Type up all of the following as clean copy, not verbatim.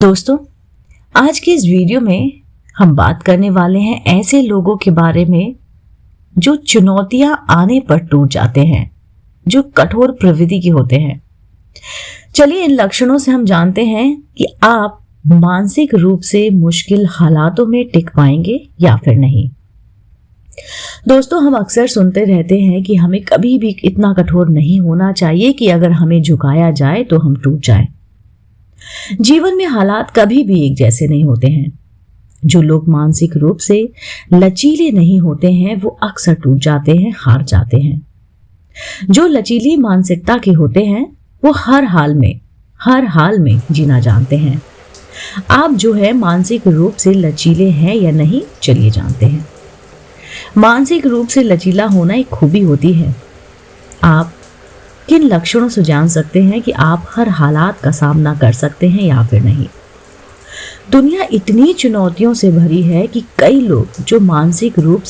दोस्तों, आज के इस वीडियो में हम बात करने वाले हैं ऐसे लोगों के बारे में जो चुनौतियां आने पर टूट जाते हैं, जो कठोर प्रवृत्ति के होते हैं। चलिए, इन लक्षणों से हम जानते हैं कि आप मानसिक रूप से मुश्किल हालातों में टिक पाएंगे या फिर नहीं। दोस्तों, हम अक्सर सुनते रहते हैं कि हमें कभी भी इतना कठोर नहीं होना चाहिए कि अगर हमें झुकाया जाए तो हम टूट जाएं। जीवन में हालात कभी भी एक जैसे नहीं होते हैं। जो लोग मानसिक रूप से लचीले नहीं होते हैं वो अक्सर टूट जाते हैं, हार जाते हैं। जो लचीली मानसिकता के होते हैं वो हर हाल में जीना जानते हैं। आप जो है मानसिक रूप से लचीले हैं या नहीं, चलिए जानते हैं। मानसिक रूप से लचीला होना एक खूबी होती है। आप किन लक्षणों से जान सकते हैं कि आप हर हालात का सामना कर सकते हैं या फिर नहीं। दुनिया इतनी चुनौतियों से भरी है कि कई लोग जो मानसिक रूप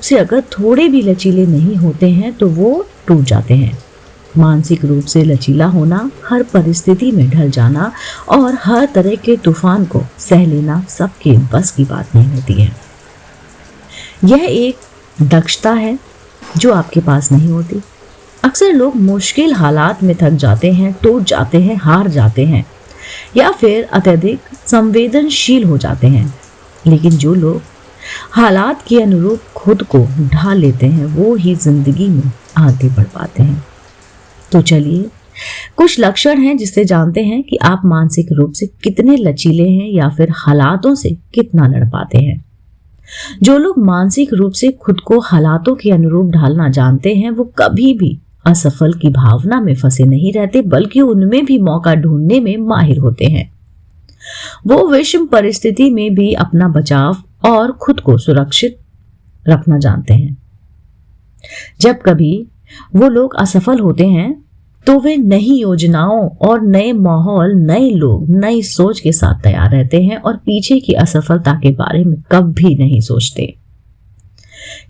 से अगर थोड़े भी लचीले नहीं होते हैं तो वो टूट जाते हैं। मानसिक रूप से लचीला होना, हर परिस्थिति में ढल जाना और हर तरह के तूफान को सह लेना सबके बस की बात नहीं होती है। यह एक दक्षता है जो आपके पास नहीं होती। अक्सर लोग मुश्किल हालात में थक जाते हैं, टूट जाते हैं, हार जाते हैं या फिर अत्यधिक संवेदनशील हो जाते हैं। लेकिन जो लोग हालात के अनुरूप खुद को ढाल लेते हैं वो ही जिंदगी में आगे बढ़ पाते हैं। तो चलिए, कुछ लक्षण हैं जिससे जानते हैं कि आप मानसिक रूप से कितने लचीले हैं या फिर हालातों से कितना लड़ पाते हैं। जो लोग मानसिक रूप से खुद को हालातों के अनुरूप ढालना जानते हैं वो कभी भी असफल की भावना में फंसे नहीं रहते, बल्कि उनमें भी मौका ढूंढने में माहिर होते हैं। वो विषम परिस्थिति में भी अपना बचाव और खुद को सुरक्षित रखना जानते हैं। जब कभी वो लोग असफल होते हैं तो वे नई योजनाओं और नए माहौल, नए लोग, नई सोच के साथ तैयार रहते हैं और पीछे की असफलता के बारे में कभी नहीं सोचते।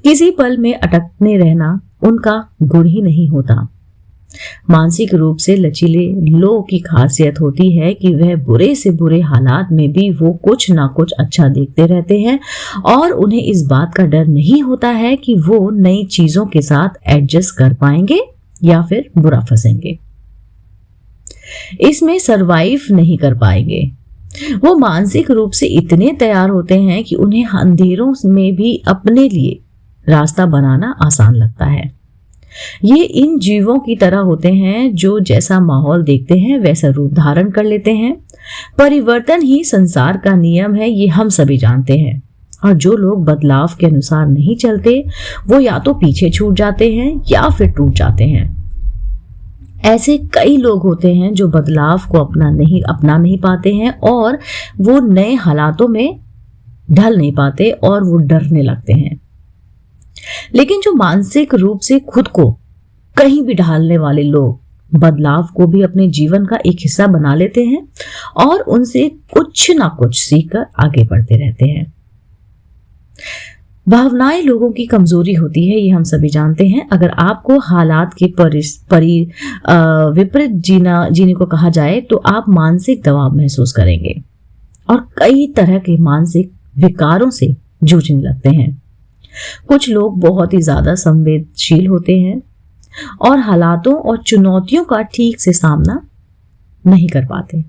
किसी पल में अटकने रहना उनका गुण ही नहीं होता। मानसिक रूप से लचीले लोगों की खासियत होती है कि वह बुरे से बुरे हालात में भी वो कुछ ना कुछ अच्छा देखते रहते हैं और उन्हें इस बात का डर नहीं होता है कि वो नई चीजों के साथ एडजस्ट कर पाएंगे या फिर बुरा फंसेंगे, इसमें सरवाइव नहीं कर पाएंगे। वो मानसिक रूप से इतने तैयार होते हैं कि उन्हें अंधेरों में भी अपने लिए रास्ता बनाना आसान लगता है। ये इन जीवों की तरह होते हैं जो जैसा माहौल देखते हैं वैसा रूप धारण कर लेते हैं। परिवर्तन ही संसार का नियम है, ये हम सभी जानते हैं। और जो लोग बदलाव के अनुसार नहीं चलते वो या तो पीछे छूट जाते हैं या फिर टूट जाते हैं। ऐसे कई लोग होते हैं जो बदलाव को अपना नहीं पाते हैं और वो नए हालातों में ढल नहीं पाते और वो डरने लगते हैं। लेकिन जो मानसिक रूप से खुद को कहीं भी ढालने वाले लोग बदलाव को भी अपने जीवन का एक हिस्सा बना लेते हैं और उनसे कुछ ना कुछ सीखकर आगे बढ़ते रहते हैं। भावनाएं लोगों की कमजोरी होती है, ये हम सभी जानते हैं। अगर आपको हालात के विपरीत जीने को कहा जाए तो आप मानसिक दबाव महसूस करेंगे और कई तरह के मानसिक विकारों से जूझने लगते हैं। कुछ लोग बहुत ही ज्यादा संवेदनशील होते हैं और हालातों और चुनौतियों का ठीक से सामना नहीं कर पाते।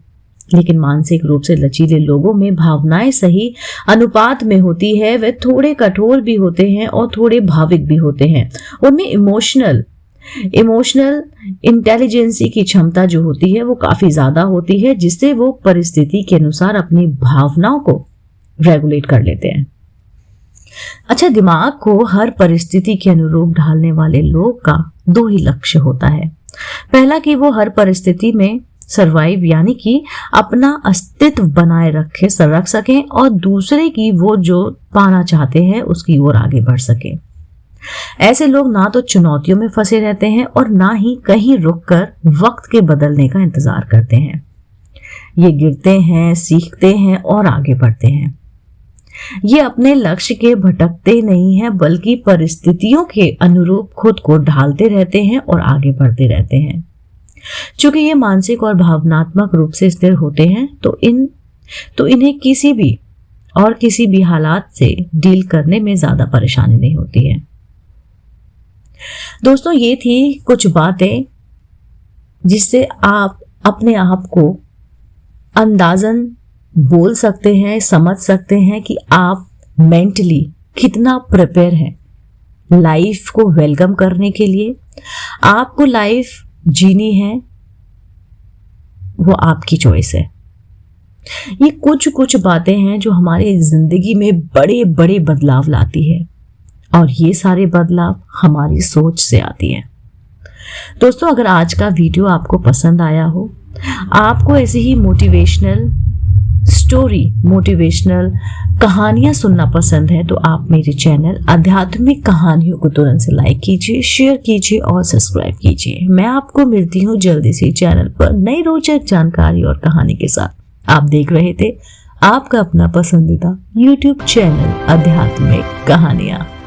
लेकिन मानसिक रूप से लचीले लोगों में भावनाएं सही अनुपात में होती है। वे थोड़े कठोर भी होते हैं और थोड़े भावुक भी होते हैं। उनमें इमोशनल इंटेलिजेंसी की क्षमता जो होती है वो काफी ज्यादा होती है, जिससे वो परिस्थिति के अनुसार अपनी भावनाओं को रेगुलेट कर लेते हैं। अच्छा, दिमाग को हर परिस्थिति के अनुरूप ढालने वाले लोग का दो ही लक्ष्य होता है। पहला कि वो हर परिस्थिति में सरवाइव यानी कि अपना अस्तित्व बनाए रख सकें और दूसरे की वो जो पाना चाहते हैं उसकी ओर आगे बढ़ सके। ऐसे लोग ना तो चुनौतियों में फंसे रहते हैं और ना ही कहीं रुककर वक्त के बदलने का इंतजार करते हैं। ये गिरते हैं, सीखते हैं और आगे बढ़ते हैं। ये अपने लक्ष्य के भटकते नहीं हैं, बल्कि परिस्थितियों के अनुरूप खुद को ढालते रहते हैं और आगे बढ़ते रहते हैं। चूंकि ये मानसिक और भावनात्मक रूप से स्थिर होते हैं तो इन्हें किसी भी हालात से डील करने में ज्यादा परेशानी नहीं होती है। दोस्तों, ये थी कुछ बातें जिससे आप अपने आप को अंदाजन बोल सकते हैं, समझ सकते हैं कि आप मेंटली कितना प्रिपेयर हैं लाइफ को वेलकम करने के लिए। आपको लाइफ जीनी है, वो आपकी चॉइस है। ये कुछ बातें हैं जो हमारी जिंदगी में बड़े बड़े बदलाव लाती है, और ये सारे बदलाव हमारी सोच से आती हैं। दोस्तों, अगर आज का वीडियो आपको पसंद आया हो, आपको ऐसी ही मोटिवेशनल कहानियां सुनना पसंद है, तो आप मेरे चैनल आध्यात्मिक कहानियों को तुरंत से लाइक कीजिए, शेयर कीजिए और सब्सक्राइब कीजिए। मैं आपको मिलती हूँ जल्दी से चैनल पर नई रोचक जानकारी और कहानी के साथ। आप देख रहे थे आपका अपना पसंदीदा YouTube चैनल आध्यात्मिक कहानियां।